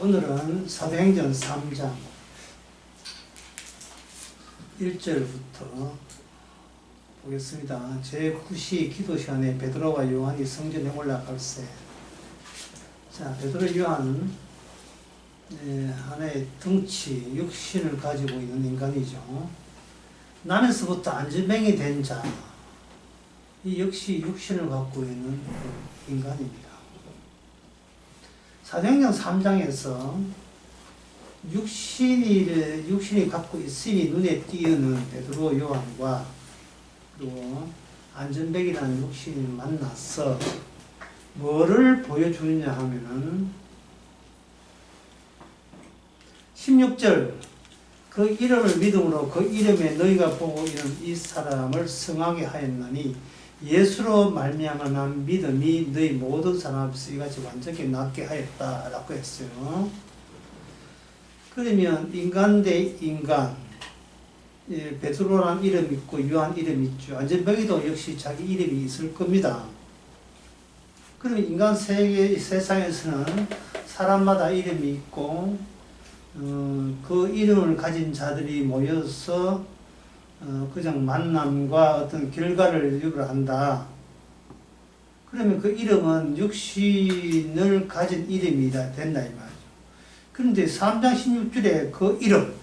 오늘은 사도행전 3장 1절부터 보겠습니다. 제9시 기도 시간에 베드로와 요한이 성전에 올라갈세. 자, 베드로 요한은 하나의 덩치, 육신을 가지고 있는 인간이죠. 남에서부터 안전뱅이 된 자, 이 역시 육신을 갖고 있는 인간입니다. 사도행전 3장에서 육신이 갖고 있음이 눈에 띄는 베드로 요한과 그리고 안전뱅이라는 육신이 만나서 뭐를 보여주느냐 하면은 16절 그 이름을 믿음으로 그 이름에 너희가 보고 있는 이 사람을 성하게 하였나니 예수로 말미암아 믿음이 너희 모든 사람 앞에서 이같이 완전히 낫게 하였다라고 했어요. 그러면 인간 대 인간, 베드로라는 이름이 있고 요한 이름이 있죠. 안전뱅이도 역시 자기 이름이 있을 겁니다. 그러면 인간 세상에서는 사람마다 이름이 있고 그 이름을 가진 자들이 모여서 그냥 만남과 어떤 결과를 유발한다. 그러면 그 이름은 육신을 가진 이름이 된다 이 말이죠. 그런데 3장 16절에 그 이름,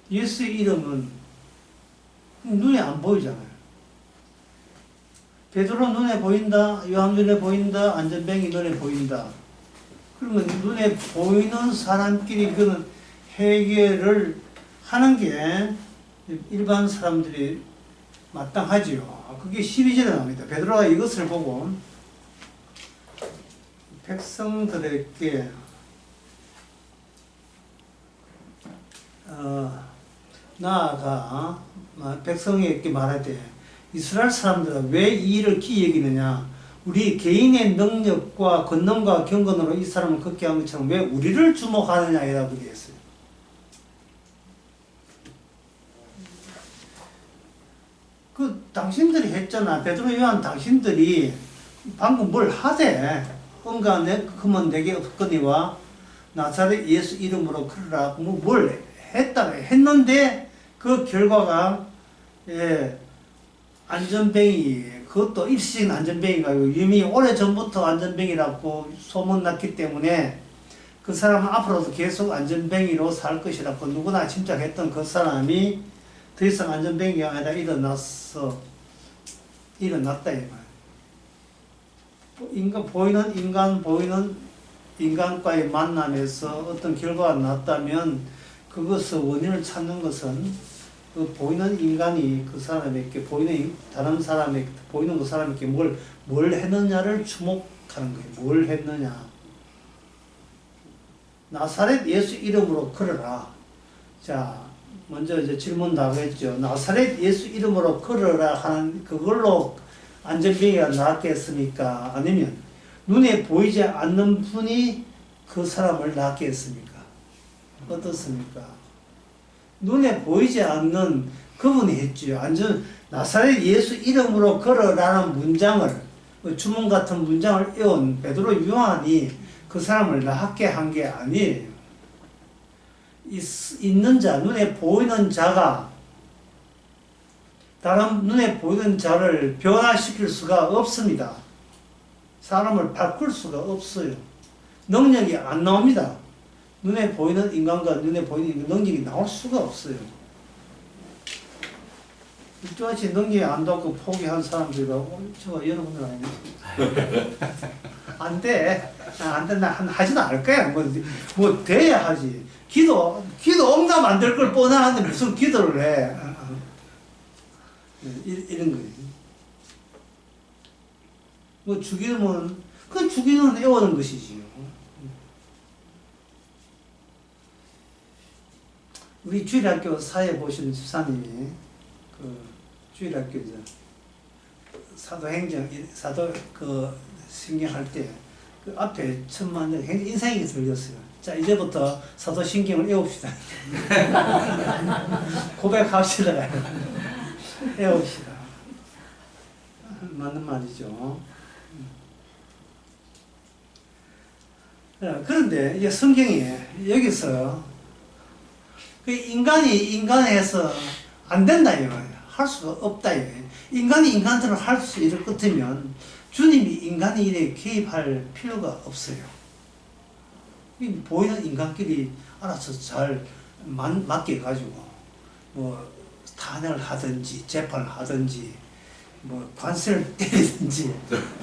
예수의 이름은 눈에 안 보이잖아요. 베드로 눈에 보인다, 요한 눈에 보인다, 안전뱅이 눈에 보인다. 그러면 눈에 보이는 사람끼리 그는 해결을 하는 게 일반 사람들이 마땅하지요. 그게 12절에 나옵니다. 베드로가 이것을 보고 백성들에게 나아가 백성에게 말하되 이스라엘 사람들은 왜 이 일을 기이 여기느냐? 우리 개인의 능력과 권능과 경건으로 이 사람을 걷게 한 것처럼 왜 우리를 주목하느냐 이라고 얘기했어요. 당신들이 했잖아. 베드로 요한 당신들이 방금 뭘 하되 응가 그만 내게 없거니와 나사렛 예수 이름으로 그러라. 뭘 했는데 그 결과가 안전뱅이, 그것도 일시적인 안전뱅이가 아니고 이미 오래전부터 안전뱅이라고 소문났기 때문에 그 사람은 앞으로도 계속 안전뱅이로 살 것이라고 누구나 짐작했던 그 사람이 더 이상 안전뱅이가 아니라 일어났다 이 말. 보이는 인간과의 만남에서 어떤 결과가 났다면 그것의 원인을 찾는 것은 그 보이는 인간이 그 사람에게 다른 사람에게 보이는 그 사람에게 뭘 했느냐를 주목하는 거예요. 뭘 했느냐. 나사렛 예수 이름으로 걸어라. 자, 먼저 이제 질문 나가겠죠. 나사렛 예수 이름으로 걸어라 하는 그걸로 안전뱅이가 낫겠습니까? 아니면 눈에 보이지 않는 분이 그 사람을 낫게 했습니까? 어떻습니까? 눈에 보이지 않는 그분이 했지요. 나사렛 예수 이름으로 걸어라는 문장을, 주문 같은 문장을 외운 베드로 요한이 그 사람을 낫게 한 게 아니에요. 있는 자, 눈에 보이는 자가 다른 눈에 보이는 자를 변화시킬 수가 없습니다. 사람을 바꿀 수가 없어요. 능력이 안 나옵니다. 눈에 보이는 인간과 눈에 보이는 능력이 나올 수가 없어요. 이쪽같이 능력이 안 닿고 포기한 사람들이라고 저가 여러분들 아닙니까? 안 돼. 안 된다. 하지도 않을 거야. 뭐 돼야 하지. 기도 응답 안 될 걸 뻔하는데 무슨 기도를 해. 이런 거예요. 뭐 죽이면, 그 죽이는 애워는 것이지요. 우리 주일학교 사회 보시는 집사님이 그 주일학교 사도행전 신경할 때 그 앞에 천만 인생이 들렸어요. 자, 이제부터 사도신경을 외웁시다. 고백합시다. 외웁시다. 맞는 말이죠. 그런데 이제 성경이 여기서 그 인간이 인간에서 안 된다 이거예요. 할 수가 없다 이거예요. 인간이 인간대로 할 수 있을 것 같으면 주님이 인간의 일에 개입할 필요가 없어요. 보이는 인간끼리 알아서 잘 맡겨가지고 뭐 탄핵을 하든지 재판을 하든지 뭐 관세를 때리든지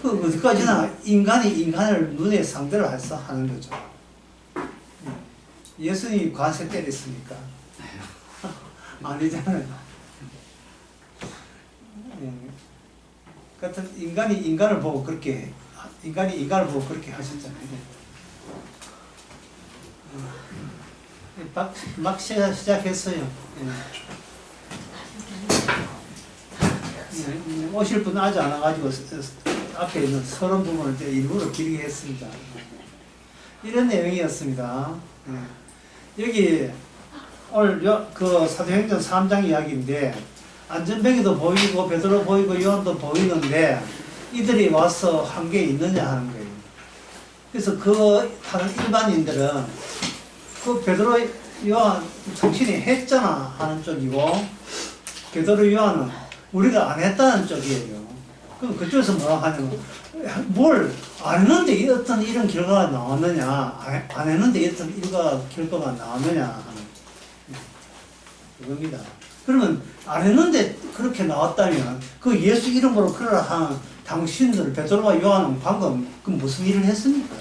어디까지나 인간이 인간을 눈에 상대로 해서 하는 거죠. 예수님이 관세 때렸습니까? 아니잖아요. 같은 인간이 인간을 보고 그렇게 하셨잖아요. 막 시작했어요. 오실 분은 아직 안 와가지고 앞에 있는 서론 부분을 일부러 길게 했습니다. 이런 내용이었습니다. 여기 오늘 그 사도행전 3장 이야기인데 안전뱅이도 보이고 베드로 보이고 요한도 보이는데 이들이 와서 한 게 있느냐 하는 거예요. 그래서 그 다른 일반인들은 그 베드로 요한 당신이 했잖아 하는 쪽이고 베드로 요한은 우리가 안 했다는 쪽이에요. 그럼 그쪽에서 뭐라 하냐면 뭘 안 했는데 어떤 이런 결과가 나왔느냐 안 했는데 어떤 결과가 나왔느냐 하는 그겁니다. 그러면 안 했는데 그렇게 나왔다면 그 예수 이름으로 그러라 한 당신들 베드로와 요한은 방금 그 무슨 일을 했습니까?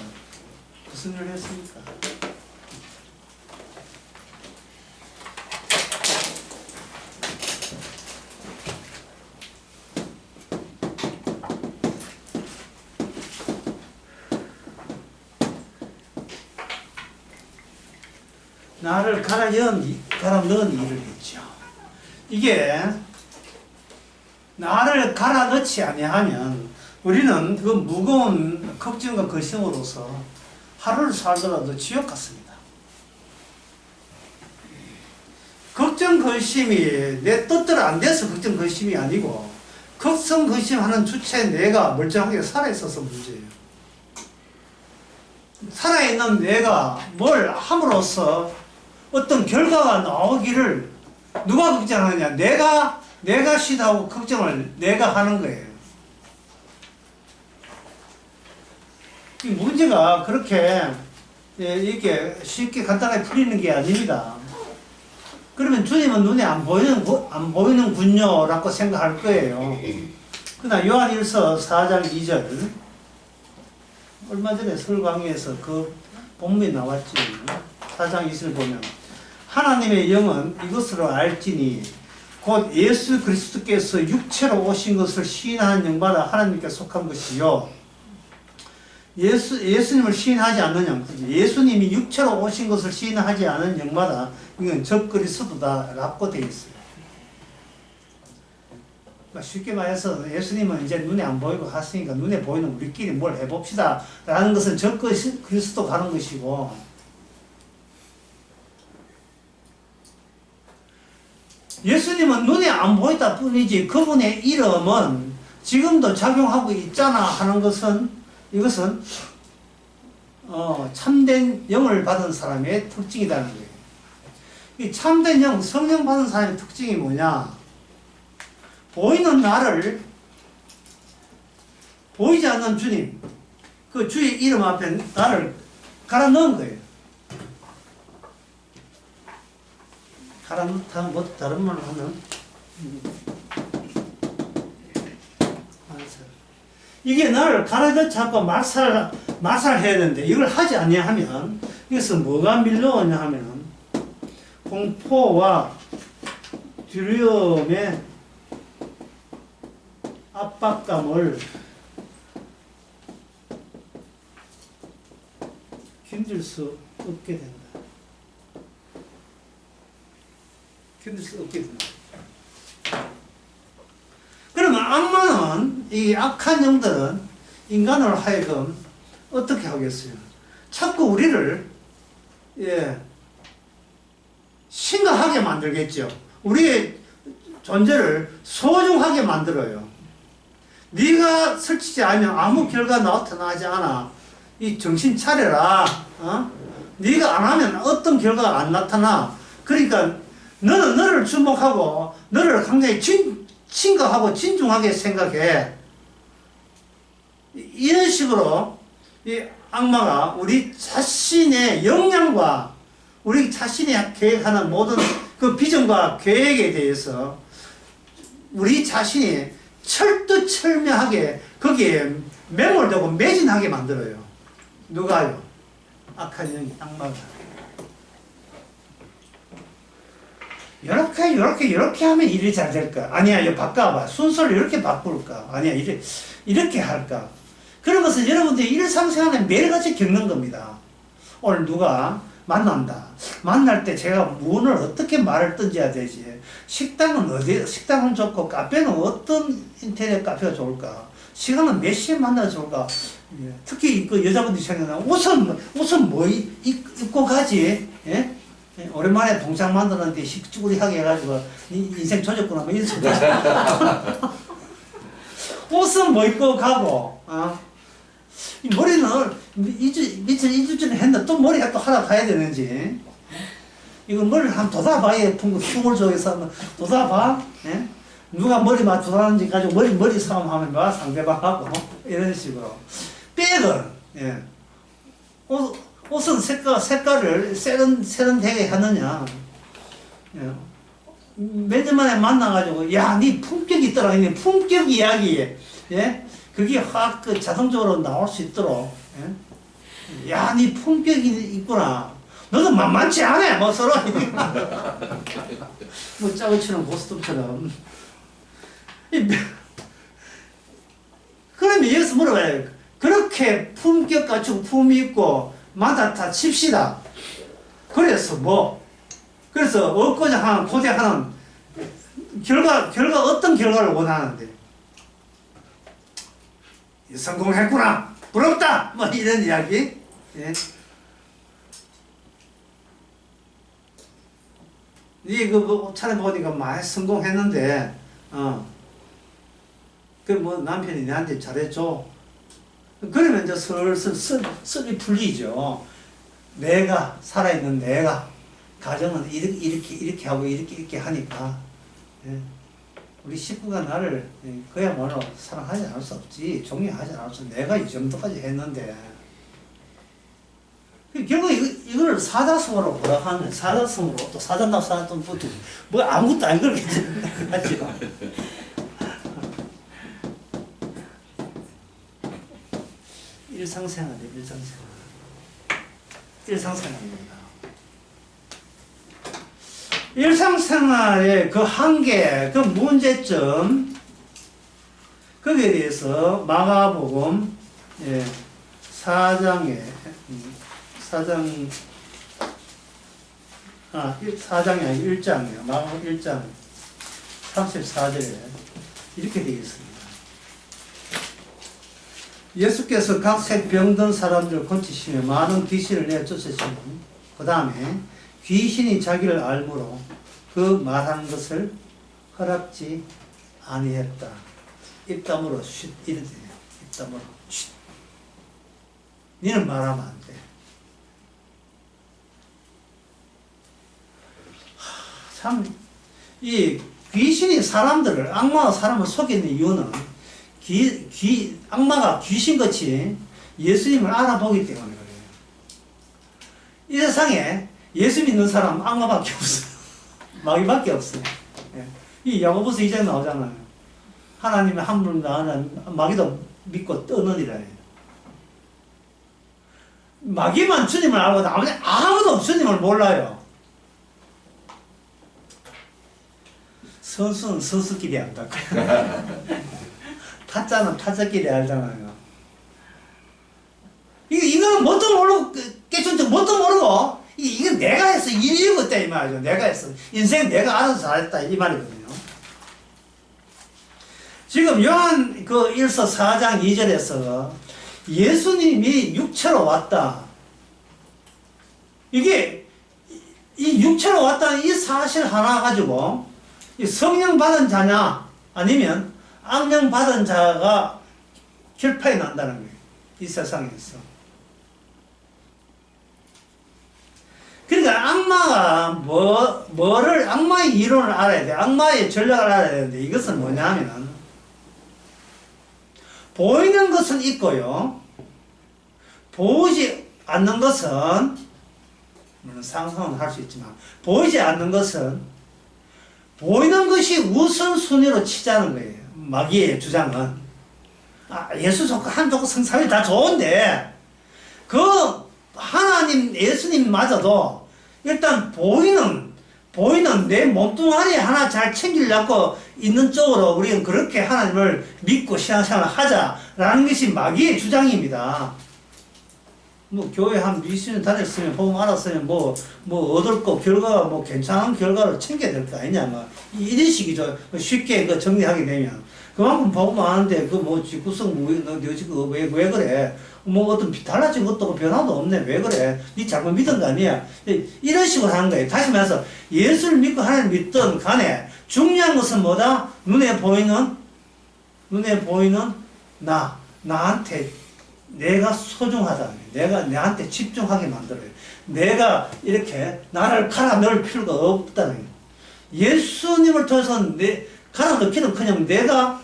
무슨 일을 했습니까? 나를 갈아 넣은 일을 했죠. 이게 나를 갈아 넣지 아니하면 우리는 그 무거운 걱정과 근심으로서 하루를 살더라도 지옥 같습니다. 걱정 근심이 내 뜻대로 안 돼서 걱정 근심이 아니고 걱정 근심하는 주체 내가 멀쩡하게 살아있어서 문제예요. 살아있는 내가 뭘 함으로써 어떤 결과가 나오기를 누가 걱정하느냐? 내가 싫어하고 걱정을 내가 하는 거예요. 이 문제가 그렇게 이렇게 쉽게 간단하게 풀리는 게 아닙니다. 그러면 주님은 눈에 안 보이는군요 라고 생각할 거예요. 그러나 요한일서 4장 2절 얼마 전에 서울 강의에서 그 본문이 나왔지. 4장 2절을 보면 하나님의 영은 이것으로 알지니 곧 예수 그리스도께서 육체로 오신 것을 시인하는 영마다 하나님께 속한 것이요. 예수님을 시인하지 않는 영, 예수님이 육체로 오신 것을 시인하지 않은 영마다 이건 적 그리스도다 라고 되어 있어요. 그러니까 쉽게 말해서 예수님은 이제 눈에 안 보이고 하시니까 눈에 보이는 우리끼리 뭘 해봅시다 라는 것은 적 그리스도 가는 것이고 예수님은 눈에 안 보이다 뿐이지 그분의 이름은 지금도 작용하고 있잖아 하는 것은 이것은 참된 영을 받은 사람의 특징이라는 거예요. 이 참된 영, 성령 받은 사람의 특징이 뭐냐? 보이는 나를 보이지 않는 주님, 그 주의 이름 앞에 나를 갈아 넣은 거예요. 뭐 다른 말로 하면 이게 나를 가라져 잡고 말살해야 되는데 이걸 하지 아니하면 이것은 뭐가 밀려오냐 하면 공포와 두려움의 압박감을 견딜 수 없게 된다. 견딜 수 없게 된다. 그러면 악마는, 이 악한 영들은 인간으로 하여금 어떻게 하겠어요? 자꾸 우리를, 심각하게 만들겠죠. 우리의 존재를 소중하게 만들어요. 네가 설치지 않으면 아무 결과 나타나지 않아. 이 정신 차려라. 네가 안 하면 어떤 결과가 안 나타나. 그러니까 너는 너를 주목하고 너를 굉장히 친근하고 진중하게 생각해. 이런 식으로 이 악마가 우리 자신의 역량과 우리 자신이 계획하는 모든 그 비전과 계획에 대해서 우리 자신이 철두철미하게 거기에 매몰되고 매진하게 만들어요. 누가요? 악한 영이, 악마가. 이렇게 하면 일이 잘 될까? 아니야, 이거 바꿔봐. 순서를 이렇게 바꿀까? 아니야, 이렇게 할까? 그런 것은 여러분들이 일상생활에 매일같이 겪는 겁니다. 오늘 누가 만난다. 만날 때 제가 문을 어떻게 말을 던져야 되지? 식당은 좋고, 카페는 어떤 인터넷 카페가 좋을까? 시간은 몇 시에 만나야 좋을까? 특히 그 여자분들이 생각나면 옷은 뭐 입고 가지? 예? 오랜만에 동창 만드는데 식쭈구리하게 해가지고 인생 조졌구나 뭐 이런 소리. 옷은 뭐 입고 가고, 머리는 밑에 2주 전에 했는데 또 머리가 또 하러 가야 되는지. 이거 머리를 한번 돋아봐야 풍을 쪽에서 돋아봐. 예? 누가 머리 맞춰다는지 가지고 머리 싸움하면 막 상대방하고 이런 식으로. 백은, 예. 옷은 색깔을 세련되게 하느냐. 예. 몇 년 만에 만나가지고, 야, 니 품격이 있더라. 품격 이야기. 예? 그게 확 자동적으로 나올 수 있도록. 예? 야, 니 품격이 있구나. 너도 만만치 않아. 뭐 서로. 뭐 짜고치는 고스톱처럼. 그러면 여기서 물어봐요. 그렇게 품격 갖추고 품이 있고 만났다 칩시다. 그래서 뭐? 그래서 얻고자 하는 고대하는 결과 어떤 결과를 원하는데? 성공했구나. 부럽다. 뭐 이런 이야기. 예. 뭐 차례 보니까 많이 성공했는데, 그 뭐 남편이 내한테 잘해줘. 그러면 이제 슬슬 썰이 풀리죠. 내가, 살아있는 내가, 가정은 이렇게 하고 이렇게 하니까, 예. 우리 식구가 나를 그야말로 사랑하지 않을 수 없지, 존경하지 않을 수 없지. 내가 이 정도까지 했는데. 결국 이걸 사자성어로 뭐라 하면, 사자성어로 또 사자나고 사자돈 붙고, 뭐 아무것도 안 그렇게 하죠. 일상생활입니다. 일상생활의 그 한계, 그 문제점, 거기에 대해서 마가복음 4장에 1장이에요. 마가복음 1장 34절에 이렇게 되어 있습니다. 예수께서 각색 병든 사람들을 고치시며 많은 귀신을 내쫓으시고 그 다음에 귀신이 자기를 알므로 그 말하는 것을 허락지 아니했다. 입담으로 쉿 이래 돼요. 입담으로 쉿. 니는 말하면 안 돼. 참, 이 귀신이 사람들을, 악마가 사람을 속이는 이유는 악마가 귀신같이 예수님을 알아보기 때문에 그래요. 이 세상에 예수 믿는 사람 악마밖에 없어요. 마귀밖에 없어요. 예. 이 야고보서 2장에 나오잖아요. 하나님의 한 분 나는 마귀도 믿고 떠느니라 해요. 마귀만 주님을 알고 나머지 아무도 주님을 몰라요. 선수는 선수끼리 안다고. 타짜는 타짜끼리 알잖아요. 이거는 뭣도 모르고, 깨끗이 뭣도 모르고, 이건 내가 했어. 이유가 있다, 이 말이죠. 내가 했어. 인생 내가 알아서 잘했다, 이 말이거든요. 지금 요한 그 1서 4장 2절에서 예수님이 육체로 왔다. 이게, 이 육체로 왔다는 이 사실 하나 가지고, 이 성령 받은 자냐, 아니면 악령 받은 자가 결판이 난다는 거예요. 이 세상에서. 뭐를 악마의 이론을 알아야 돼. 악마의 전략을 알아야 되는데 이것은 뭐냐 하면은 보이는 것은 있고요. 보이지 않는 것은 물론 상상은 할 수 있지만 보이지 않는 것은 보이는 것이 우선순위로 치자는 거예요. 마귀의 주장은. 예수 좋고 한 좋고 성삼위 다 좋은데 그 하나님 예수님마저도 일단 보이는 내 몸뚱아리 하나 잘 챙기려고 있는 쪽으로 우리는 그렇게 하나님을 믿고 신앙생활을 하자라는 것이 마귀의 주장입니다. 뭐 교회 한 20년 다녔으면 복음 알았으면 뭐 얻을 거 결과가 뭐 괜찮은 결과를 챙겨야 될 거 아니냐 뭐 이런 식이죠. 쉽게 그 정리하게 되면 그만큼 복음 아는데 그 뭐 직구성 너 지금 왜 그래? 뭐 어떤 달라진 것도 없고 변화도 없네. 왜 그래? 니 잘못 믿은 거 아니야? 이런 식으로 하는 거예요. 다시 말해서 예수를 믿고 하나님 믿든 간에 중요한 것은 뭐다? 눈에 보이는 나한테 내가 소중하다. 내가 내한테 집중하게 만들어요. 내가 이렇게 나를 갈아 넣을 필요가 없다는 거예요. 예수님을 통해서 갈아 넣기는 그냥 내가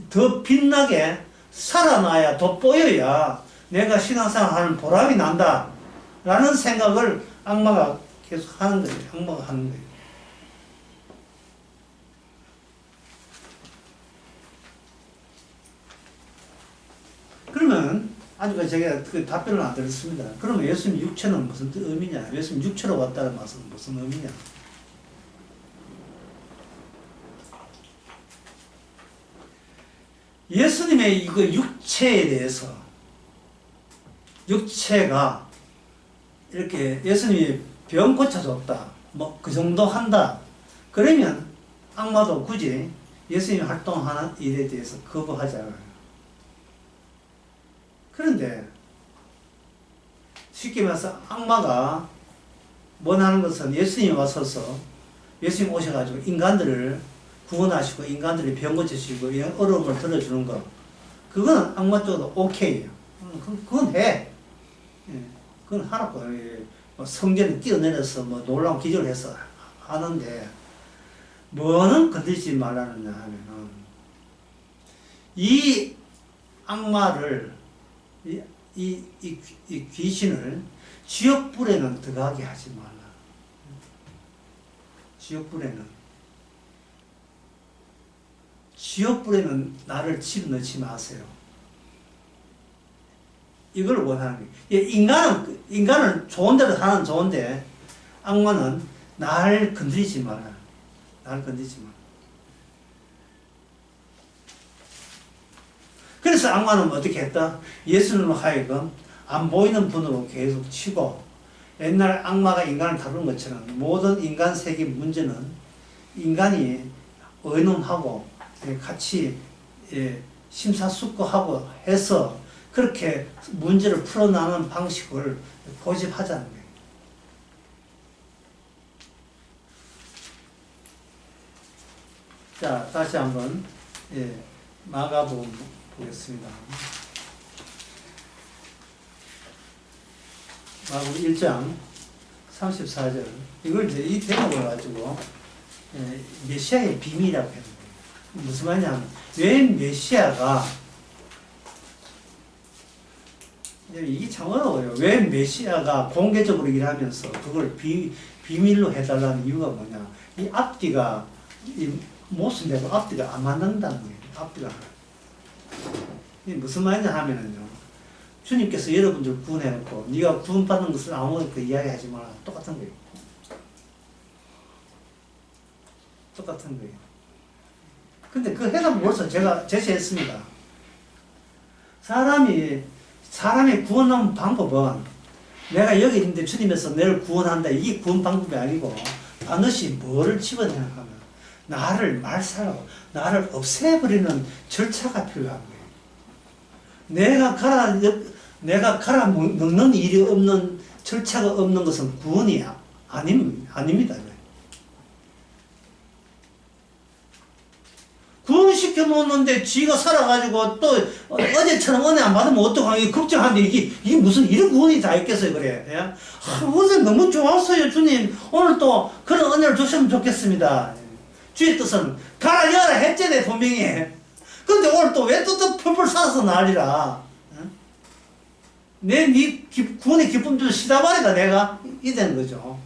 더 빛나게 살아나야 더 보여야 내가 신앙생활 하는 보람이 난다. 라는 생각을 악마가 계속 하는 거예요. 악마가 하는 거예요. 그러면 아직 제가 그 답변을 안 드렸습니다. 그러면 예수님 육체는 무슨 의미냐? 예수님 육체로 왔다는 말은 무슨 의미냐? 예수님의 이거 육체에 대해서 육체가 이렇게 예수님이 병 고쳐줬다. 뭐 그 정도 한다. 그러면 악마도 굳이 예수님이 활동하는 일에 대해서 거부하지 않아요. 그런데 쉽게 말해서 악마가 원하는 것은 예수님이 와서서 예수님 오셔가지고 인간들을 구원하시고 인간들이 병 고치시고 어려움을 들어주는 거 그거는 악마 쪽도 오케이예요. 그건 해. 그건 하라고. 성전에 뛰어내려서 뭐 놀라운 기적을 해서 하는데 뭐는 건드리지 말라느냐 하면은 이 악마를 이 귀신을 지옥불에는 들어가게 하지 말라. 지옥불에는 나를 집어넣지 마세요. 이걸 원하는 거예요. 인간은 좋은 대로 사는 좋은데 악마는 나를 건드리지 마라. 나를 건드리지 마라. 그래서 악마는 어떻게 했다? 예수님으로 하여금 안 보이는 분으로 계속 치고 옛날 악마가 인간을 다루는 것처럼 모든 인간 세계 문제는 인간이 의논하고 같이 심사숙고하고 해서 그렇게 문제를 풀어나가는 방식을 고집하자는 거예요. 자, 다시 한번 마가복음 보겠습니다. 마가복음 1장 34절 이걸 이제 이 대목을 가지고 메시아의 비밀이라고 해요. 무슨 말이냐면 왜 메시아가 이게 참 어려워요. 왜 메시아가 공개적으로 일하면서 그걸 비밀로 해달라는 이유가 뭐냐? 이 앞뒤가 이 모순되고 앞뒤가 안 맞는다는 거예요. 앞뒤가 이게 무슨 말이냐 하면은요. 주님께서 여러분들 구원해놓고 네가 구원받는 것을 아무것도 그 이야기하지 마라. 똑같은 거예요. 똑같은 거예요. 근데 그 해답은 벌써 제가 제시했습니다. 사람이 구원하는 방법은 내가 여기 있는데 주님에서 너를 구원한다. 이게 구원 방법이 아니고 반드시 뭐를 집어내냐 하면 나를 말살하고 나를 없애버리는 절차가 필요한 거예요. 내가 갈아 넣는 일이 없는 절차가 없는 것은 구원이야. 아닙니다. 구원시켜 놓는데 지가 살아가지고 또 어제처럼 은혜 안 받으면 어떡하니 걱정하는데 이게 무슨 이런 구원이 다 있겠어요, 그래. 예? 어제 너무 좋았어요, 주님. 오늘 또 그런 은혜를 주시면 좋겠습니다. 주의 뜻은 가라 여라 했잖아요, 분명히. 근데 오늘 또 왜 또 펄펄 살아서 난리라. 네 구원의 기쁨 좀 시다말이다, 내가. 이 되는 거죠.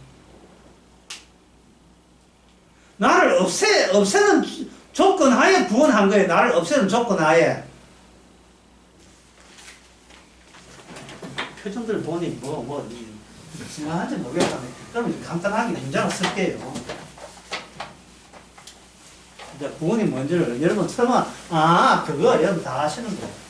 나를 없애는 조건 하에 구원한 거예요. 나를 없애는 조건 하에. 표정들 보니 심한지 모르겠다. 그럼 간단하게 문장을 쓸게요. 이제 구원이 뭔지를 여러분 설마, 그거 여러분 다 아시는 거예요.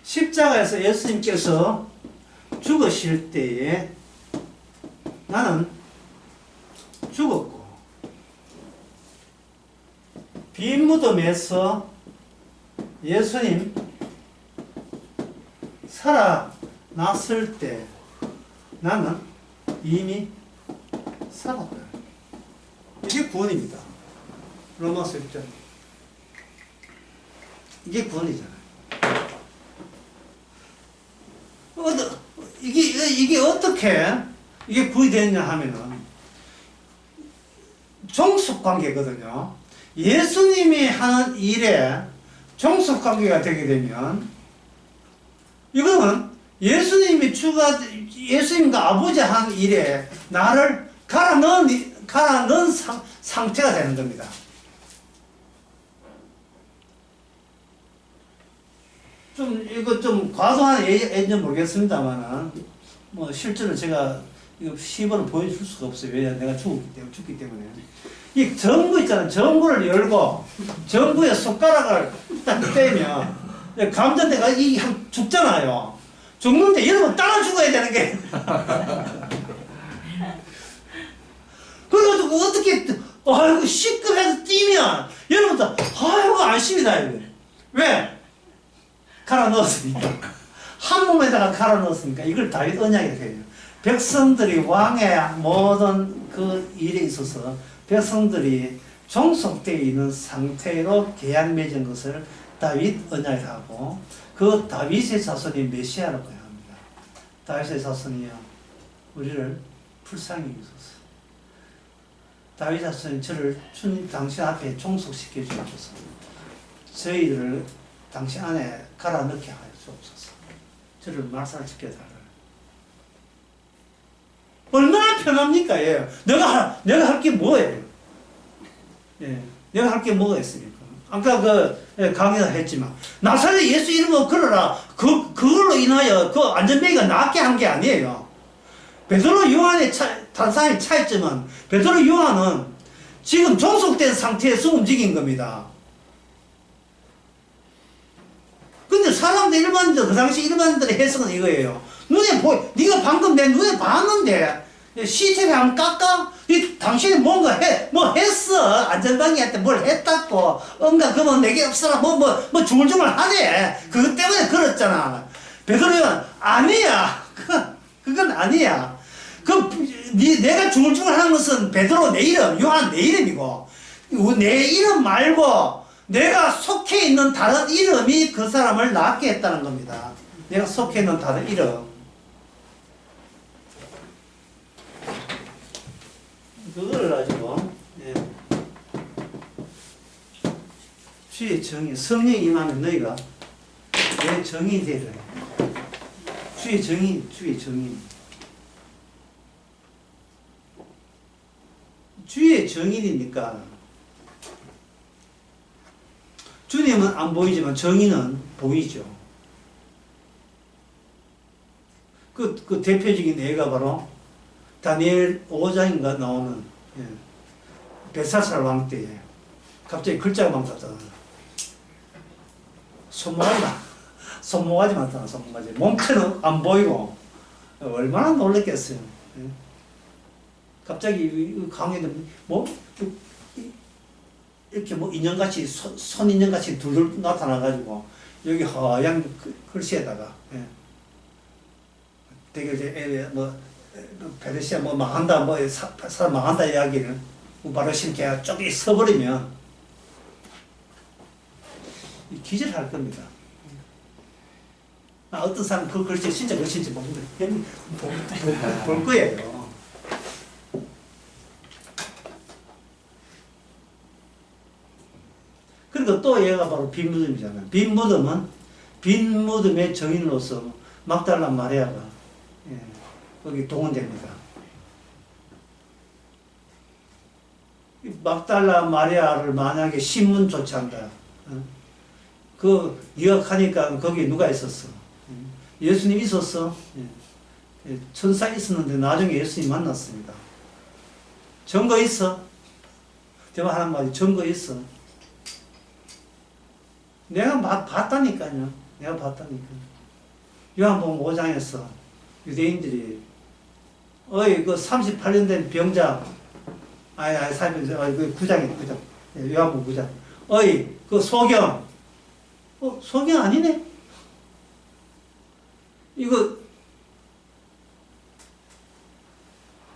십자가에서 예수님께서 죽으실 때에 나는 죽었고, 빈 무덤에서 예수님 살아났을 때 나는 이미 살았다. 이게 구원입니다. 로마서 6장. 이게 구원이잖아요. 이게 어떻게 이게 구이 되느냐 하면은 종속관계거든요. 예수님이 하는 일에 종속관계가 되게 되면 이거는 예수님과 아버지 하는 일에 나를 갈아 넣은 상태가 되는 겁니다. 이거 좀 과도한 예인지 모르겠습니다만은, 실제로 제가 이거 시범을 보여줄 수가 없어요. 왜냐, 내가 죽기 때문에. 이 전구 있잖아요. 전구를 열고, 전구에 손가락을 딱 떼면, 감전대가 죽잖아요. 죽는데 여러분 따라 죽어야 되는 게. 그래가지고 어떻게, 아이고, 시급해서 뛰면, 여러분도, 아이고, 안심이다, 이거. 왜? 갈아 넣었으니까. 한 몸에다가 갈아 넣었으니까 이걸 다윗 언약이라고 해요. 백성들이 왕의 모든 그 일에 있어서 백성들이 종속되어 있는 상태로 계약 맺은 것을 다윗 언약이라고, 그 다윗의 자손이 메시아라고 합니다. 다윗의 자손이요, 우리를 불쌍히 여기소서. 다윗 자손이 저를 주님 당신 앞에 종속시켜 주옵소서. 저희들을 당신 안에 갈아 넣게 하여 주옵소서. 저를 말살시켜달라. 얼마나 편합니까? 예. 내가 할 게 뭐예요? 예. 내가 할 게 뭐가 있습니까? 아까 강의도 했지만, 나사렛 예수 이름으로 걸어라. 그걸로 인하여 그 안전뱅이가 낫게 한 게 아니에요. 베드로 요한의 단상의 차이점은, 베드로 요한은 지금 종속된 상태에서 움직인 겁니다. 근데 사람들 일반인들, 그 당시 일반인들의 해석은 이거예요. 네가 방금 내 눈에 봤는데, 시체를 한번 깎아? 당신이 뭔가 했어. 안전방위한테 뭘 했다고. 그러면 내게 없어라. 중얼중얼 하네. 그것 때문에 그랬잖아. 베드로는 아니야. 그건 아니야. 내가 중얼중얼 하는 것은 베드로 내 이름, 요한 내 이름이고, 내 이름 말고, 내가 속해 있는 다른 이름이 그 사람을 낫게 했다는 겁니다. 내가 속해 있는 다른 이름. 그거를 가지고, 주의 정의, 성령이 임하면 너희가 내 정의 되리라. 주의 정의. 주의 정의니까, 주님은 안 보이지만 정의는 보이죠. 그 대표적인 예가 바로 다니엘 5장인가 나오는, 벨사살 왕 때에 갑자기 글자가 막 나타나. 손모가지 나타나. 몸체는 안 보이고 얼마나 놀랬겠어요. 갑자기 강에도 이렇게 인형같이, 손인형같이 둘둘 나타나가지고, 여기 하얀 글씨에다가, 되게 이제 뭐 페르시아 뭐 망한다 뭐 사람 망한다 이야기를 바로 신께가 쪽이 서버리면 기절할 겁니다. 어떤 사람 그 글씨 진짜 글씨인지 모르는데 볼 거예요. 그리고 또 얘가 바로 빈 무덤이잖아요. 빈 무덤은 빈 무덤의 정인으로서 막달라 마리아가 거기 동원됩니다. 막달라 마리아를 만약에 신문 조치한다. 그 유학하니까 거기 누가 있었어? 예수님 있었어? 천사 있었는데 나중에 예수님 만났습니다. 증거 있어? 제가 하는 말이 증거 있어? 내가 봤다니까요. 내가 봤다니까. 요한복음 5장에서 유대인들이 그 38년 된 병자 그 9장이다. 요한복음 9장. 그 소경. 소경 아니네? 이거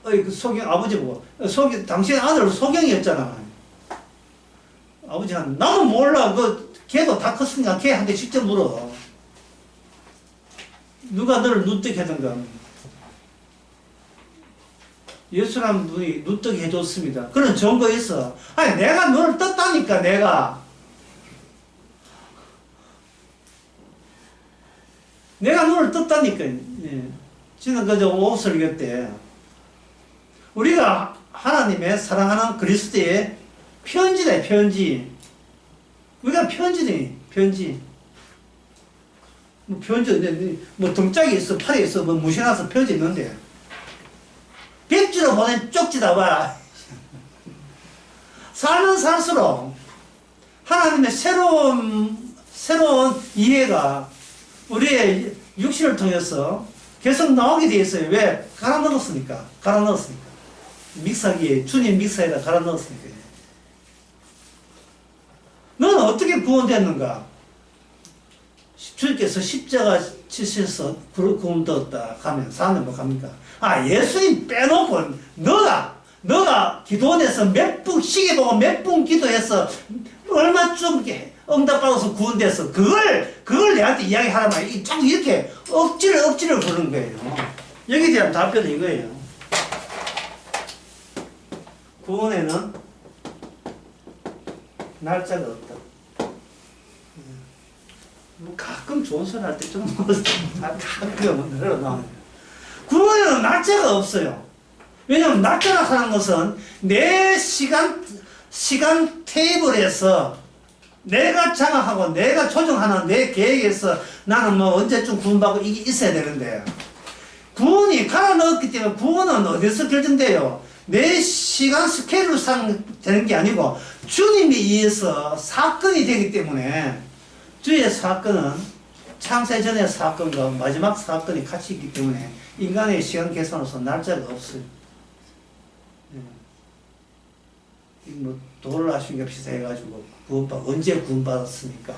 그 소경 아버지 보고 소경 당신 아들 소경이었잖아. 아버지가 나도 몰라. 걔도 다 컸으니까 걔한테 직접 물어. 누가 너를 누뜨게 하던가. 예수라는 분이 누뜨게 해줬습니다. 그런 증거 있어. 아니 내가 너를 떴다니까. 내가 너를 떴다니까. 지난 그저 오설교 때 우리가 하나님의 사랑하는 그리스도의 편지다. 편지. 우리가 편지네. 편지. 뭐 편지 뭐 등짝이 있어, 팔에 있어, 뭐 무신나서 편지 있는데 백지로 보낸 쪽지다 봐. 살면 살수록 하나님의 새로운 이해가 우리의 육신을 통해서 계속 나오게 돼 있어요. 왜? 갈아 넣었으니까. 믹서기에, 주님 믹서에다 갈아 넣었으니까. 너는 어떻게 구원됐는가? 주님께서 십자가 치셔서 구원되었다 가면 사는 뭐 갑니까? 예수님 빼놓고 너가 기도원에서 몇 분 시계 보고 몇 분 기도해서 얼마쯤 응답받아서 구원됐어. 그걸 내한테 이야기하라면 자꾸 이렇게 억지를 부르는 거예요. 여기에 대한 답변은 이거예요. 구원에는 날짜가 없다. 뭐 가끔 좋은 소리 할 때 좀 가끔 늘어나요. 구원에는 날짜가 없어요. 왜냐하면 날짜라 하는 것은 내 시간 테이블에서 내가 장악하고 내가 조정하는 내 계획에서 나는 뭐 언제쯤 구원받고 이게 있어야 되는데 구원이 갈아 넣었기 때문에 구원은 어디서 결정돼요? 내 시간 스케줄상 되는 게 아니고 주님에 의해서 사건이 되기 때문에 주의 사건은 창세 전의 사건과 마지막 사건이 같이 있기 때문에 인간의 시간 계산으로서 날짜가 없어요. 뭐 도를 하신 값이다 해가지고 언제 구원받았습니까?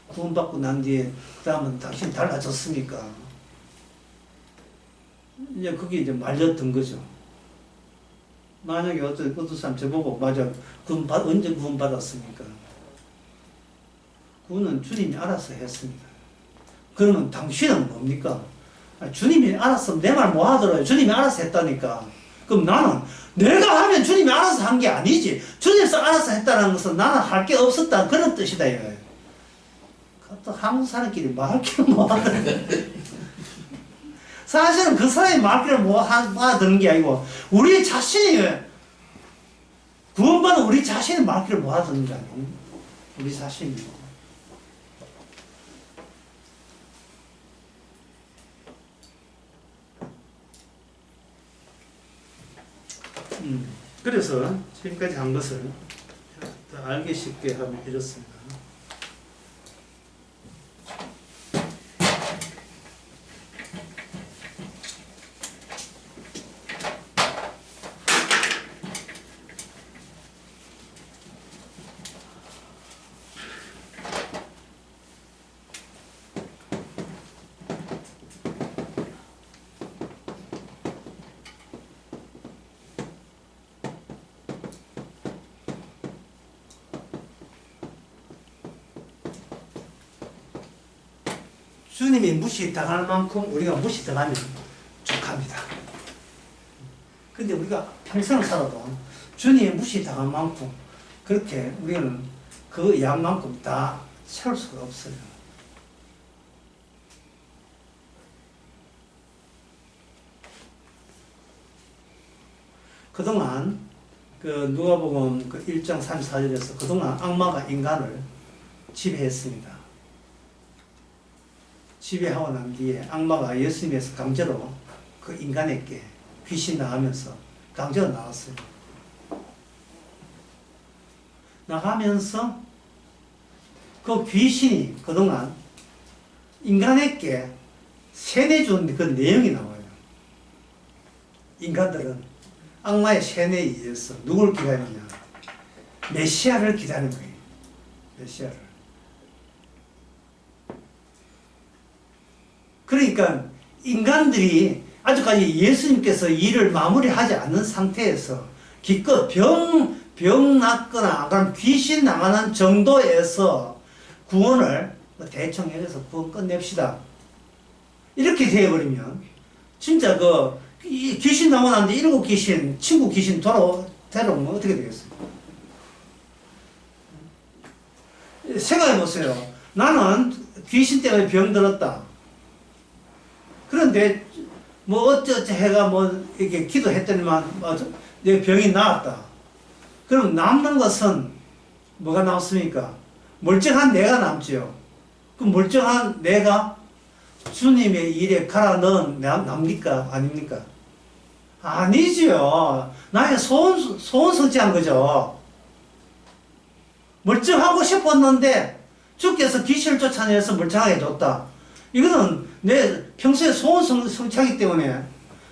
구원받고 난 뒤에 그 다음은 당신 달라졌습니까? 이제 그게 이제 말렸던 거죠. 만약에 어떤 사람 저보고 맞아 언제 구원받았습니까? 구원은 주님이 알아서 했습니다. 그러면 당신은 뭡니까? 주님이 알았으면 내 말 뭐 하더라요. 주님이 알아서 했다니까. 그럼 나는 내가 하면 주님이 알아서 한 게 아니지. 주님이 알아서 했다는 것은 나는 할 게 없었다. 그런 뜻이다 이거예요. 또 한국 사람끼리 말귀를 뭐 하는 사실은 그 사람이 말귀를 뭐 하는 게 아니고 우리 자신이 구원받은 우리 자신이 말귀를 뭐 하는 게 아니고 우리 자신이 그래서 지금까지 한 것을 더 알기 쉽게 하면 이렇습니다. 주님이 무시당할 만큼 우리가 무시당하면 족합니다. 근데 우리가 평생을 살아도 주님이 무시당할 만큼 그렇게 우리는 그 양만큼 다 채울 수가 없어요. 그동안 그 누가복음 그 1장 34절에서 그동안 악마가 인간을 지배했습니다. 지배하고 난 뒤에 악마가 예수님에서 강제로 그 인간에게 귀신 나가면서 강제로 나왔어요. 나가면서 그 귀신이 그동안 인간에게 세뇌준 그 내용이 나와요. 인간들은 악마의 세뇌에 의해서 누굴 기다리냐? 메시아를 기다리는 거예요. 메시아를. 그러니까 인간들이 아직까지 예수님께서 일을 마무리하지 않는 상태에서 기껏 병 낫거나 그럼 귀신 나가는 정도에서 구원을 대충 해서 구원 끝냅시다. 이렇게 되어버리면 진짜 이 귀신 나고 난 뒤에 7 귀신, 친구 귀신 데려오면 어떻게 되겠어요? 생각해보세요. 나는 귀신 때문에 병들었다. 그런데 뭐 어쩌지 해가 뭐 이렇게 기도했더니만 내 병이 나았다. 그럼 남는 것은 뭐가 남습니까? 멀쩡한 내가 남지요. 그 멀쩡한 내가 주님의 일에 갈아 넣은 납니까? 아닙니까? 아니지요. 나의 소원 성취한 거죠. 멀쩡하고 싶었는데 주께서 귀신을 쫓아내서 멀쩡하게 줬다. 이거는 내 평소에 소원 성취하기 때문에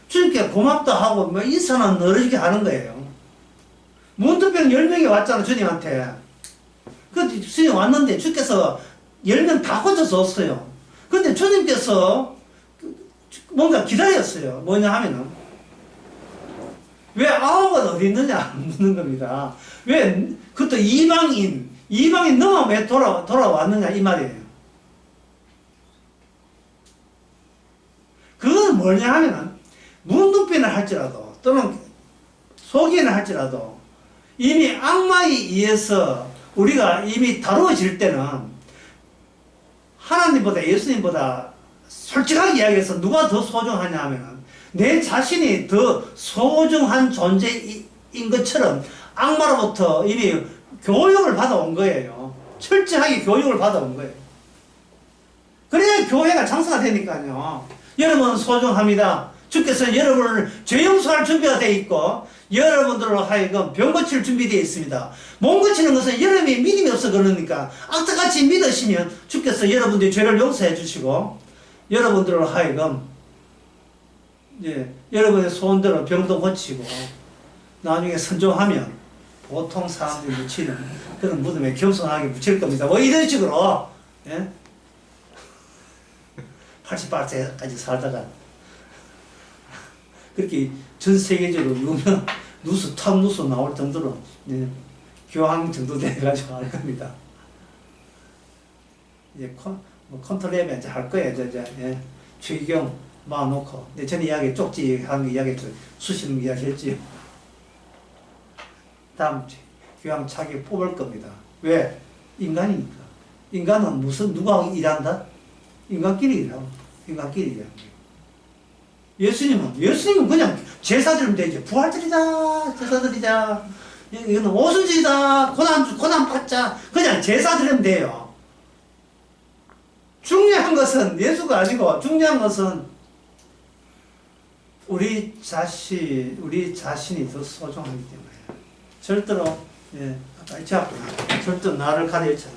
주님께 고맙다 하고 뭐 인사는 늘어지게 하는 거예요. 문둥병 10명이 왔잖아, 주님한테. 그 주님 왔는데 주께서 10명 다 고쳐줬어요. 근데 주님께서 뭔가 기다렸어요. 뭐냐 하면은 왜 9은 어디 있느냐 묻는 겁니다. 왜 그것도 이방인 너만 왜 돌아왔느냐 이 말이에요. 그건 뭐냐 하면은 문둥병을 할지라도 또는 소견을 할지라도 이미 악마에 의해서 우리가 이미 다루어질 때는 하나님보다 예수님보다 솔직하게 이야기해서 누가 더 소중하냐 하면은 내 자신이 더 소중한 존재인 것처럼 악마로부터 이미 교육을 받아온 거예요. 철저하게 교육을 받아온 거예요. 그래야 교회가 장사가 되니까요. 여러분은 소중합니다. 주께서 여러분을 죄 용서할 준비가 되어 있고 여러분들로 하여금 병 고칠 준비되어 있습니다. 몸 고치는 것은 여러분이 믿음이 없어 그러니까 악같이 믿으시면 주께서 여러분들의 죄를 용서해 주시고 여러분들로 하여금 여러분의 소원대로 병도 고치고 나중에 선종하면 보통 사람들이 묻히는 그런 무덤에 겸손하게 묻힐 겁니다. 뭐 이런 식으로 88세까지 살다가 그렇게 전 세계적으로 유명 탑 뉴스 나올 정도로 교황 정도 돼가지고 할 겁니다. 이제 컨트롤랩에 이제 할 거예요. 최경 막아놓고. 근데 전 이야기 쪽지 하는 이야기 수십 명 이야기 했지요. 다음 교황 차기 뽑을 겁니다. 왜? 인간이니까. 인간은 누가 일한다? 인간끼리 일하고. 인간끼리 일하는 거예요. 예수님은 그냥 제사 드리면 되지. 부활드리자, 제사 드리자. 이거는 오순절이다, 고난 받자. 그냥 제사 드리면 돼요. 중요한 것은 예수가 아니고 중요한 것은 우리 자신이 더 소중하기 때문에. 절대로, 아까 제가 절대 나를 가려잖아.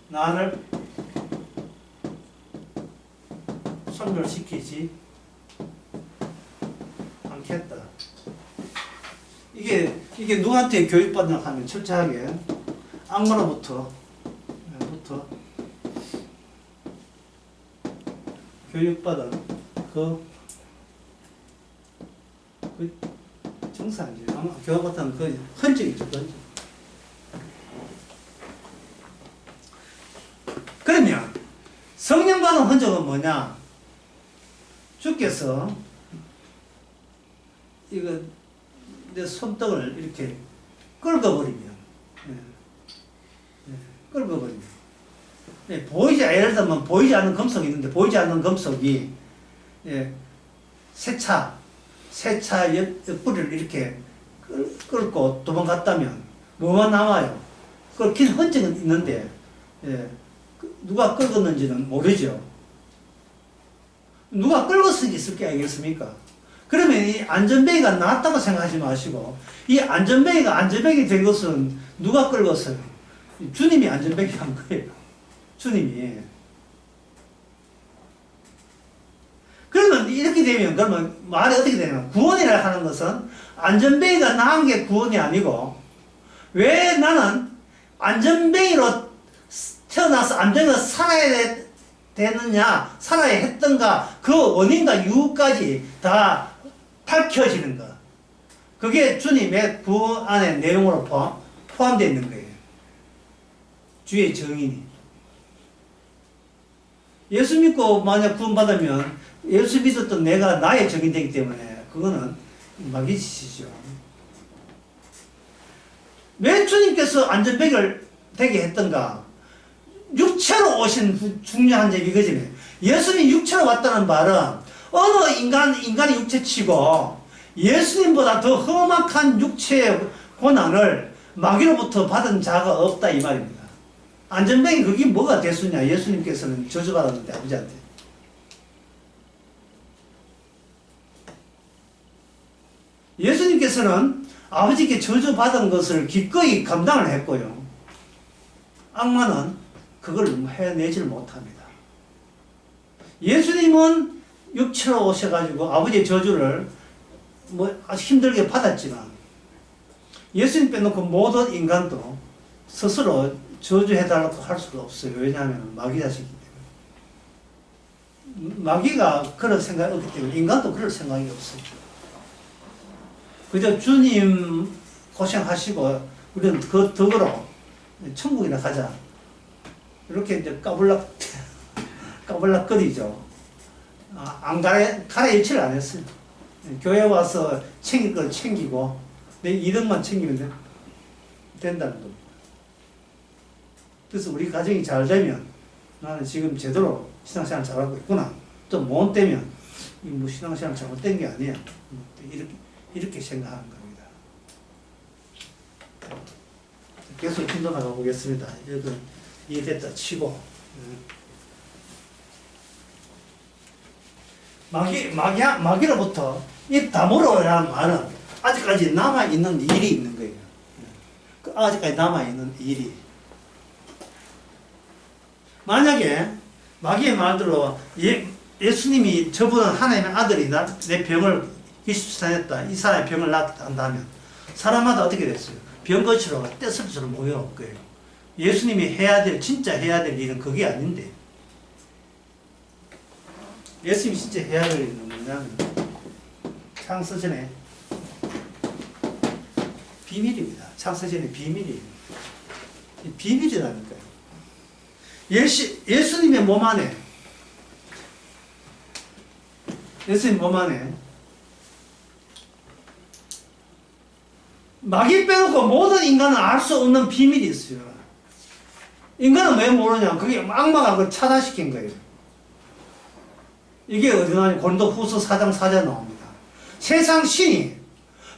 나를 소멸시키지 않겠다. 이게 누구한테 교육받나 하면 철저하게 악마로부터 교육받은 그 정상이지. 아마 교육받은 그 흔적이죠. 그러면 고통받은 흔적은 뭐냐? 주께서 이거 내 손등을 이렇게 긁어버리면, 긁어버리면, 예를 들면 보이지 않는 금속이 있는데, 보이지 않는 금속이, 세차 옆구리를 이렇게 긁고 도망갔다면, 뭐가 남아요? 긁힌 흔적은 있는데, 누가 긁었는지는 모르죠. 누가 긁었을 게 있을 게 아니겠습니까? 그러면 이 안전벨트가 나왔다고 생각하지 마시고, 이 안전벨트가 안전벨트가 된 것은 누가 긁었어요? 주님이 안전벨트 한 거예요. 주님이. 그러면 이렇게 되면, 그러면 말이 어떻게 되냐면, 구원이라 하는 것은 안전벨트가 나은 게 구원이 아니고, 왜 나는 안전벨트로 태어나서 안전벨트로 살아야 되느냐, 살아야 했던가, 그 원인과 이유까지 다 밝혀지는 것. 그게 주님의 구원 안의 내용으로 포함되어 있는 거예요. 주의 정인이. 예수 믿고 만약 구원받으면 예수 믿었던 내가 나의 정인 되기 때문에 그거는 마귀짓이죠. 왜 주님께서 안전벨트를 되게 했던가? 육체로 오신 중요한 점이 이거지. 예수님이 육체로 왔다는 말은 어느 인간의 육체치고 예수님보다 더 험악한 육체의 고난을 마귀로부터 받은 자가 없다 이 말입니다. 안전벨트 그게 뭐가 대수냐? 예수님께서는 저주받았는데 아버지한테. 예수님께서는 아버지께 저주받은 것을 기꺼이 감당을 했고요. 악마는 그걸 해내지를 못합니다. 예수님은 육체로 오셔가지고 아버지의 저주를 아주 힘들게 받았지만 예수님 빼놓고 모든 인간도 스스로 저주해달라고 할 수가 없어요. 왜냐하면 마귀 자식이기 때문에. 마귀가 그런 생각이 없기 때문에 인간도 그럴 생각이 없어요. 그저 주님 고생하시고 우리는 그 덕으로 천국이나 가자. 이렇게 이제 까불락거리죠. 가라일치를 안 했어요. 교회 와서 챙길 걸 챙기고, 내 이득만 챙기면 된다는 겁니다. 그래서 우리 가정이 잘 되면, 나는 지금 제대로 신앙생활 잘하고 있구나. 또 못 되면, 신앙생활 잘못된 게 아니야. 이렇게 생각하는 겁니다. 계속 힘도 나가보겠습니다. 여러분, 이해됐다 치고. 마귀로부터 입 다물어라는 말은 아직까지 남아있는 일이 있는 거예요. 아직까지 남아있는 일이. 만약에 마귀의 말대로 예수님이 저분은 하나님의 아들이 내 병을 기수산했다. 이 사람의 병을 낫다 한다면 사람마다 어떻게 됐어요? 병 거치러 떼쓸수록 모여올 거예요. 예수님이 진짜 해야 될 일은 그게 아닌데. 예수님이 진짜 해야 될 일은 뭐냐면, 창세전에 비밀입니다. 창세전에 비밀이에요. 비밀이라니까요. 예수님의 몸 안에, 마귀 빼놓고 모든 인간은 알 수 없는 비밀이 있어요. 인간은 왜 모르냐? 그게 악마가 그걸 차단시킨 거예요. 이게 어디 나오냐? 고린도후서 4장 4절 나옵니다. 세상 신이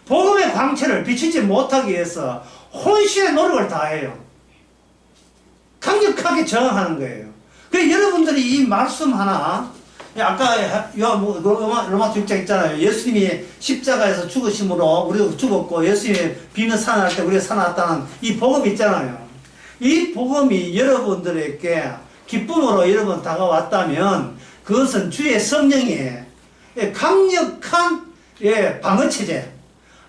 복음의 광채를 비치지 못하기 위해서 혼신의 노력을 다해요. 강력하게 저항하는 거예요. 그래서 여러분들이 이 말씀 하나, 아까 로마서 6장 있잖아요. 예수님이 십자가에서 죽으심으로 우리도 죽었고 예수님이 비는 살아날 때 우리가 살아났다는 이 복음 있잖아요. 이 복음이 여러분들에게 기쁨으로 여러분 다가왔다면 그것은 주의 성령의 강력한 방어체제,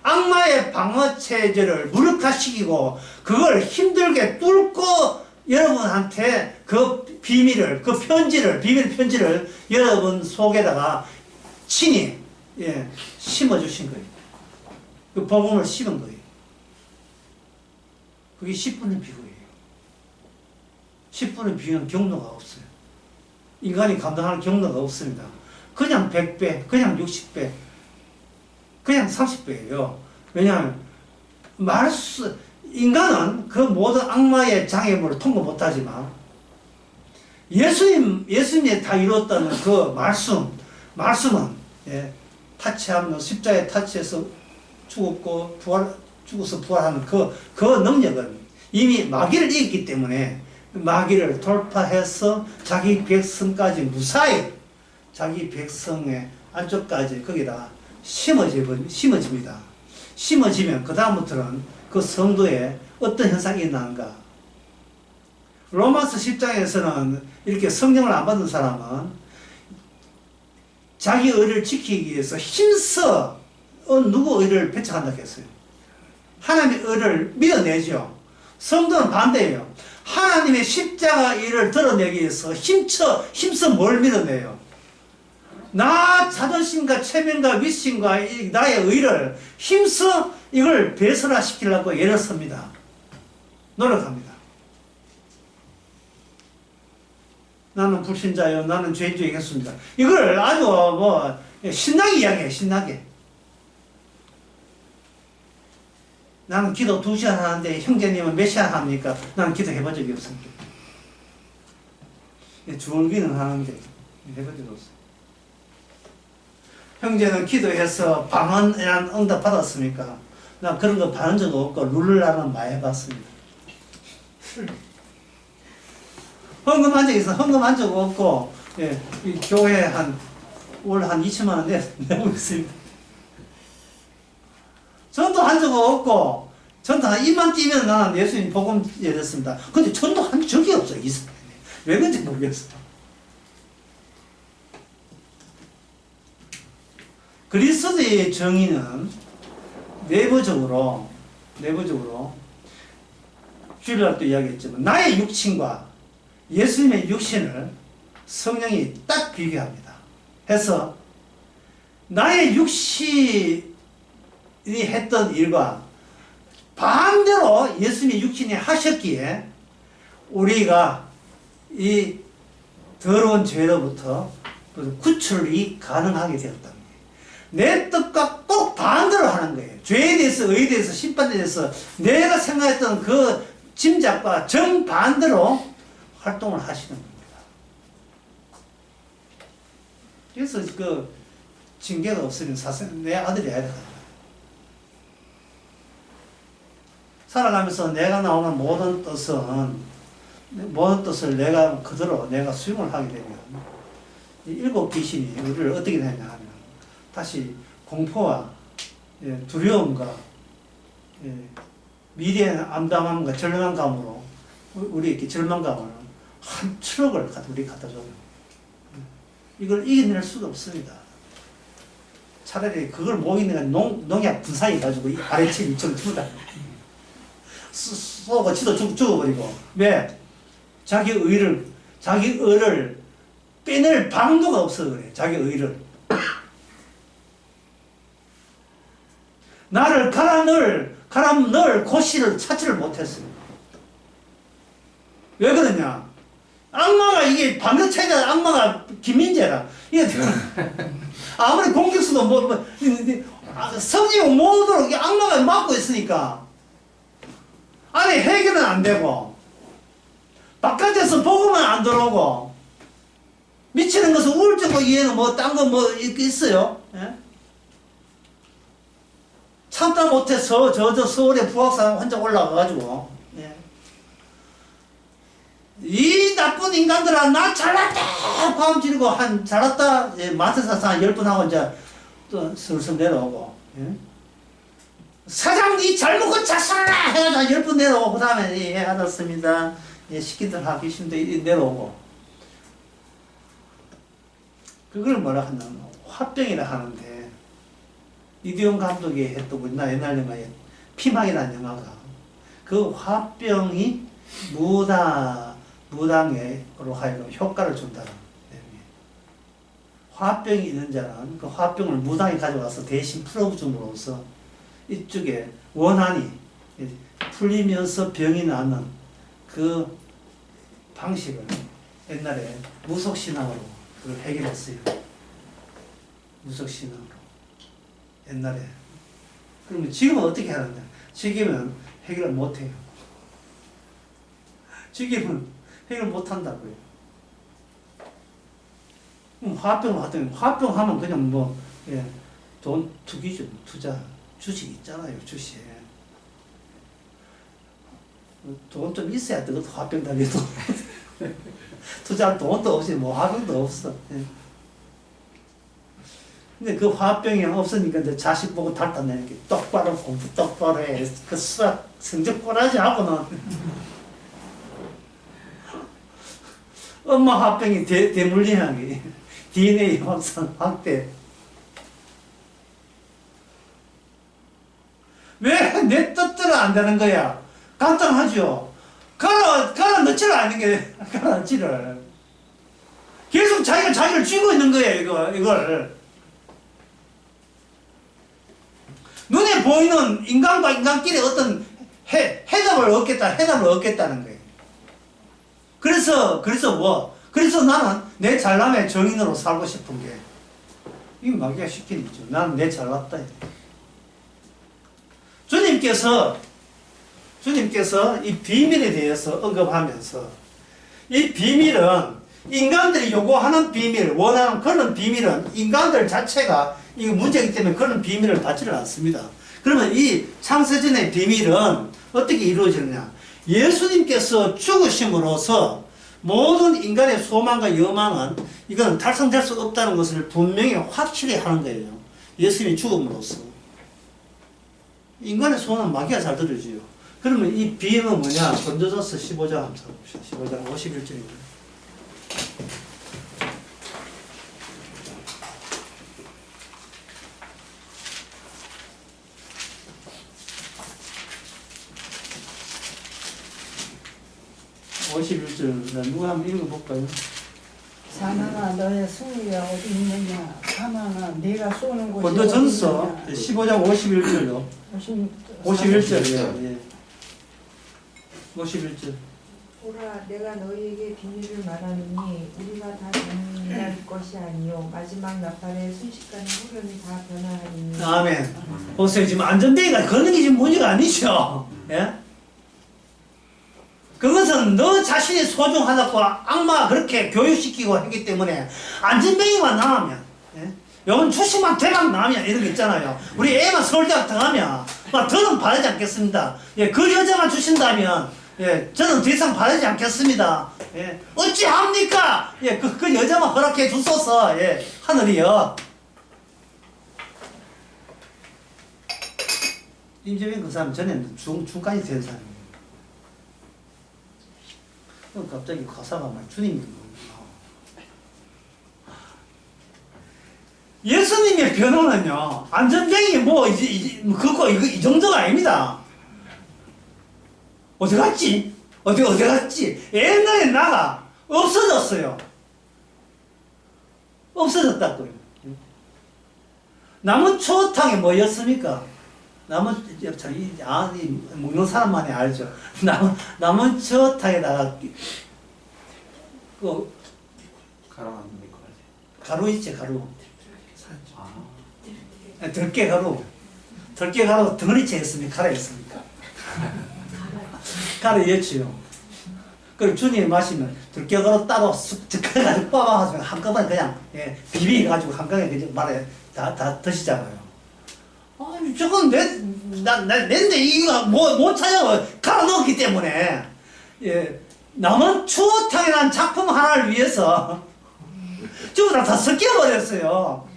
악마의 방어체제를 무력화시키고 그걸 힘들게 뚫고 여러분한테 그 비밀 편지를 여러분 속에다가 친히 심어주신 거예요. 그 복음을 심은 거예요. 그게 10분의 비유예요. 10분의 비유는 경로가 없어요. 인간이 감당할 경로가 없습니다. 그냥 100배, 그냥 60배, 그냥 30배예요. 왜냐하면 인간은 그 모든 악마의 장애물을 통과 못하지만 예수님이 다 이뤘다는 그 말씀은 타치하면 십자가에 타치해서 죽었고 죽어서 부활하는 그 능력은 이미 마귀를 이겼기 때문에 마귀를 돌파해서 자기 백성까지 무사히 자기 백성의 안쪽까지 거기다 심어집니다. 심어지면 그 다음부터는 그 성도에 어떤 현상이 일어나는가. 로마서 10장에서는 이렇게 성령을 안 받은 사람은 자기 의를 지키기 위해서 힘써 누구 의를 배척한다 했어요. 하나님의 의를 믿어내죠. 성도는 반대예요. 하나님의 십자가 일을 드러내기 위해서 힘써 뭘 밀어내요? 나 자존심과 체면과 위신과 나의 의를 힘써 이걸 배설화시키려고 애를 씁니다. 노력합니다. 나는 불신자요, 나는 죄인주의 했습니다. 이걸 아주 신나게 이야기해, 신나게. 나는 기도 2시간 하는데 형제님은 몇 시간 합니까? 나는 기도 해본 적이 없습니다. 줄기는 하는데 해본 적이 없어요. 형제는 기도해서 방언이란 응답 받았습니까? 나 그런 거 받은 적 없고 룰루라는 많이 해봤습니다. 헌금한 적 있어. 헌금한 적 없고 이 교회 올 한 2천만 원 내고 있습니다. 전도한 적 없고 전도 한 입만 띄면 나는 예수님 복음 예됐습니다. 근데 전도한 적이 없어 이스라엘에. 왜 그런지 모르겠어. 그리스도의 정의는 내부적으로 주일날도 이야기했지만 나의 육신과 예수님의 육신을 성령이 딱 비교합니다. 해서 나의 육신이 했던 일과 반대로 예수님의 육신이 하셨기에 우리가 이 더러운 죄로부터 구출이 가능하게 되었다. 내 뜻과 꼭 반대로 하는 거예요. 죄에 대해서, 의에 대해서, 심판에 대해서 내가 생각했던 그 짐작과 정반대로 활동을 하시는 겁니다. 그래서 그 징계가 없으면 내 아들이 해야 된다. 살아가면서 내가 나오는 모든 뜻을 내가 그대로 내가 수용을 하게 되면 이 7 귀신이 우리를 어떻게 되냐 하면 다시 공포와 두려움과 미래의 암담함과 절망감으로 우리에게 절망감을 한 트럭을 우리 갖다 줘요. 이걸 이겨낼 수가 없습니다. 차라리 그걸 못 이기는 농약 분사해가지고 이 아래층 위층 전부 다 쏘고 지도 죽어버리고. 왜? 자기 의를 빼낼 방도가 없어 그래. 자기 의를. 나를 갈아 넣을 고시를 찾지를 못했어요. 왜 그러냐? 악마가 이게 방역 차이다. 악마가 김민재라. 이게 아무리 공격수도 성령 모두로 악마가 막고 있으니까 안에 해결은 안 되고 바깥에서 복음은 안 들어오고 미치는 것은 우울증과 이해는 딴 거 있어요? 예? 참다 못해서 저 서울에 부학사 혼자 올라가가지고 이 나쁜 인간들아 나 잘났다 ความ지르고 잘났다 마트사사 한 10번 하고 이제 또 슬슬 내려오고 사장 니 잘 먹고 자살라 해가지고 10번 내려오고 그 다음에 알았습니다 시킨들 하기 힘든데 내려오고 그걸 뭐라 하냐면 화병이라 하는데 이두영 감독이 했던 우리나라 옛날 영화에 피막이라는 영화가 그 화병이 무당으로 하여금 효과를 준다는 내용이에요. 화병이 있는 자는 그 화병을 무당이 가져와서 대신 풀어줌으로써 이쪽에 원한이 풀리면서 병이 나는 그 방식을 옛날에 무속신앙으로 그걸 해결했어요. 무속신앙으로. 옛날에. 그러면 지금은 어떻게 하느냐? 지금은 해결을 못해요. 지금은 해결 못한다고요. 화병 하면 그냥 뭐, 예, 돈 투기죠. 투자. 주식 있잖아요. 주식. 돈 좀 있어야 또 화병 달려도. 투자할 돈도 없이 뭐 화병도 없어. 예. 근데 그 화병이 없으니까 이제 자식 보고 달다내는 게 똑바로 공부 똑바로 해. 그 수학 성적 꼬라지 하고는 엄마 화병이 대물림하게 DNA 확산 확대. 왜 내 뜻대로 안 되는 거야? 간단하죠. 갈아 넣지를 않는 게 갈아 넣지를. 계속 자기가 자기를 쥐고 있는 거예요. 이걸. 눈에 보이는 인간과 인간끼리 어떤 해답을 얻겠다는 거예요. 그래서 나는 내 잘남의 정인으로 살고 싶은 게, 이 마귀가 시키는 거죠. 나는 내 잘났다. 주님께서 이 비밀에 대해서 언급하면서, 이 비밀은 인간들이 요구하는 비밀, 원하는 그런 비밀은 인간들 자체가 이거 문제이기 때문에 그런 비밀을 받지를 않습니다. 그러면 이 창세전의 비밀은 어떻게 이루어지느냐? 예수님께서 죽으심으로써 모든 인간의 소망과 여망은 이건 달성될 수 없다는 것을 분명히 확실히 하는 거예요. 예수님이 죽음으로써. 인간의 소원은 마귀가 잘 들어주죠. 그러면 이 비밀은 뭐냐? 건조전서 15장 한번 찾아봅시다. 15장 51절입니다. 누가 한번 읽어볼까요? 사망아 너의 승리가 어디 있느냐? 사망아 네가 쏘는 곳이 건조전서 15장 51절요. 51절이요. 예. 51절. 보라 내가 너희에게 비밀을 말하노니 우리가 다 변할 것이 아니요 마지막 나팔에 순식간에 후련이 다 변화하리니. 아멘. 보세요. 지금 안전뱅이가 걷는 게 지금 문제가 아니죠. 예? 그것은 너 자신이 소중하다고 악마가 그렇게 교육시키고 했기 때문에 안전뱅이만 나오면, 예? 요건 주식만 대박 나오면 이런 거 있잖아요. 우리 애만 서울대학 들어가면 막 더는 바라지 않겠습니다. 예, 그 여자만 주신다면, 예, 저는 더 이상 바라지 않겠습니다. 예, 어찌합니까? 예, 그 여자만 허락해 주소서. 예, 하늘이여. 임재빈 그 사람 전에는 중까지 된 사람이에요. 갑자기 가사가 막 주님이 예수님의 변호는요, 안전뱅이 이 정도가 아닙니다. 어디 갔지? 어디 갔지? 옛날에 나가 없어졌어요. 없어졌다고요. 남은 추어탕이 뭐였습니까? 먹는 사람만이 알죠. 남은 추어탕에다가 가루 있지, 가루. 들깨가루 덩어리째 했습니까? 가라 했습니까? 가루였지요. 그리고 주님이 마시면 들깨가루 따로 쑥 들깨가루 뽑아가지고 한꺼번에 그냥, 예, 비비가지고 한꺼번에 그냥 말에 다 드시잖아요. 아니, 저건 낸데 이거 못 찾아 갈아 넣었기 때문에, 예, 남은 추어탕이라는 작품 하나를 위해서 저거 다 섞여버렸어요.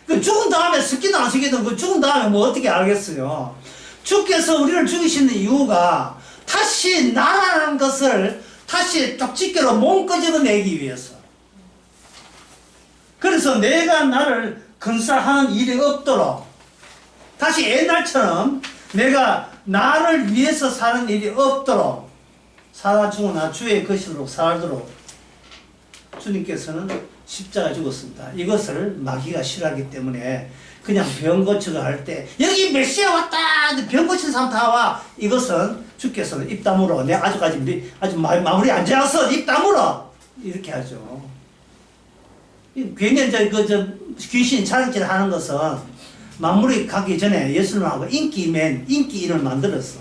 그 죽은 다음에 섞이든 안 섞이든 그 죽은 다음에 뭐 어떻게 알겠어요. 주께서 우리를 죽이시는 이유가 다시 나라는 것을 다시 쪽집게로 몸끄집어내기 위해서. 그래서 내가 나를 건설하는 일이 없도록, 다시 옛날처럼 내가 나를 위해서 사는 일이 없도록, 살아 죽으나 주의 것으로 살도록 주님께서는 십자가 죽었습니다. 이것을 마귀가 싫어하기 때문에 그냥 병 고치고 할 때 여기 메시아 왔다 병 고친 사람 다 와 이것은 주께서는 입 다물어 내 아직까지 아주 마무리 안 지었어 입 다물어 이렇게 하죠. 괜히 저 귀신 자랑질 하는 것은 마무리 가기 전에 예수님하고 인기인을 만들었어.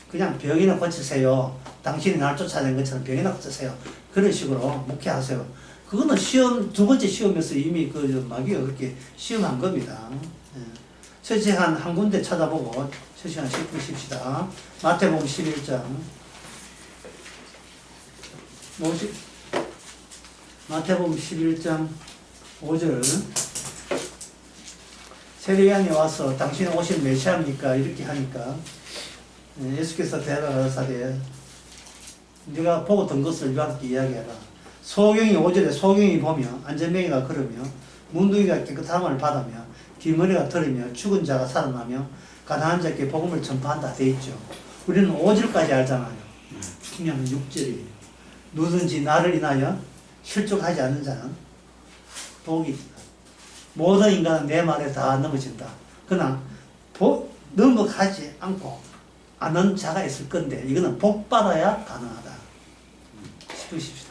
그냥 병이나 고치세요. 당신이 날 쫓아낸 것처럼 병이나 고치세요. 그런 식으로 목회하세요. 그거는 시험, 두 번째 시험에서 이미 마귀가 그렇게 시험한 겁니다. 예. 처시간 한 군데 찾아보고 처시간 10분 쉽시다. 마태복음 11장. 마태복음 11장 5절. 세례요한이 와서 당신이 오신 메시아입니까? 이렇게 하니까 예수께서 대답하사되 네가 보고 든 것을 요한께 이야기해라. 소경이 5절에 소경이 보며 안전뱅이가 걸으며 문둥이가 깨끗함을 받으며 뒷머리가 들으며 죽은 자가 살아나며 가난한 자께 복음을 전파한다 돼 있죠. 우리는 5절까지 알잖아요. 중요한 6절이에요. 누든지 나를 인하여 실족하지 않는 자는 복이 있다. 모든 인간은 내 말에 다 넘어진다. 그러나 넘어가지 않고 아는 자가 있을 건데 이거는 복 받아야 가능하다. 싶으십시다.